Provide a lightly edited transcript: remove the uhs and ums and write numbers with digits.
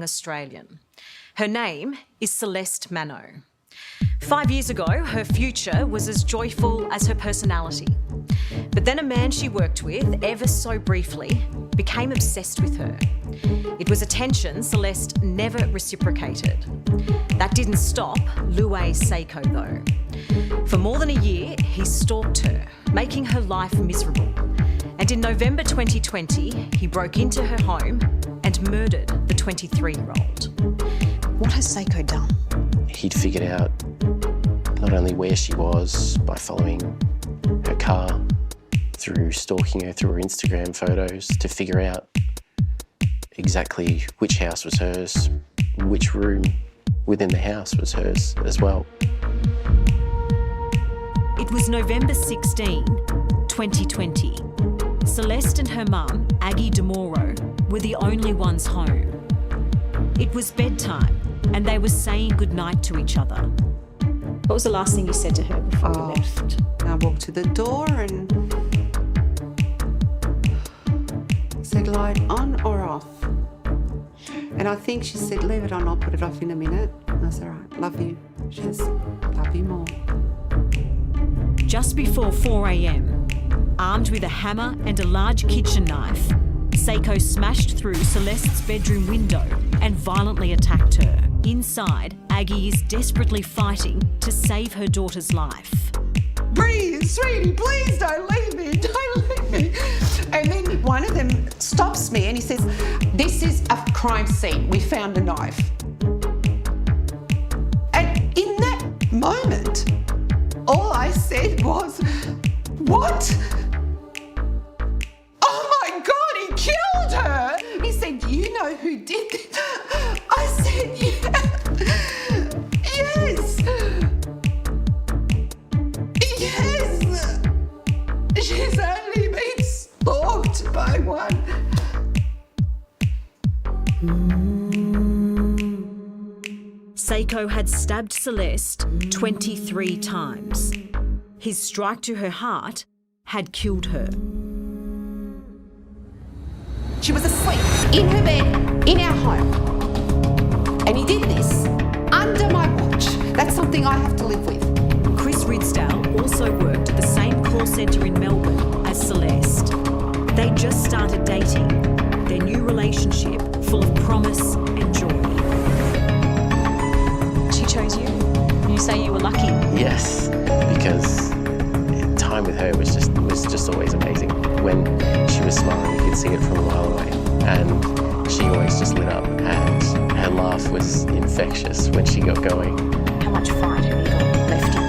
Australian. Her name is Celeste Mano. 5 years ago, her future was as joyful as her personality. But then a man she worked with, ever so briefly, became obsessed with her. It was attention Celeste never reciprocated. That didn't stop Luay Seiko though. For more than a year, he stalked her, making her life miserable. And in November 2020, he broke into her home and murdered the 23-year-old. What has Seiko done? He'd figured out not only where she was by following her car, through stalking her through her Instagram photos to figure out exactly which house was hers, which room within the house was hers as well. It was November 16, 2020. Celeste and her mum, Aggie DeMoro, were the only ones home. It was bedtime and they were saying goodnight to each other. What was the last thing you said to her before you left? I walked to the door and said, light on or off? And I think she said, leave it on, I'll put it off in a minute. And I said, all right, love you. She says, love you more. Just before 4 a.m, armed with a hammer and a large kitchen knife, Seiko smashed through Celeste's bedroom window and violently attacked her. Inside, Aggie is desperately fighting to save her daughter's life. Breathe, sweetie, please don't leave me, don't leave me. And then one of them stops me and he says, this is a crime scene, we found a knife. And in that moment, all I said was, what? Oh my God, he killed her. He said, do you know who did this? I said, yes. She's only been stalked by one. Seiko had stabbed Celeste 23 times. His strike to her heart had killed her. She was asleep in her bed, in our home. And he did this under my watch. That's something I have to live with. Chris Ridsdale also worked at the same call centre in Melbourne as Celeste. They just started dating, their new relationship full of promise and joy. She chose you. You say you were lucky. Yes, because time with her was just always amazing. When she was smiling, you could see it from a mile away, and she always just lit up, and her laugh was infectious when she got going. How much fight have you got left in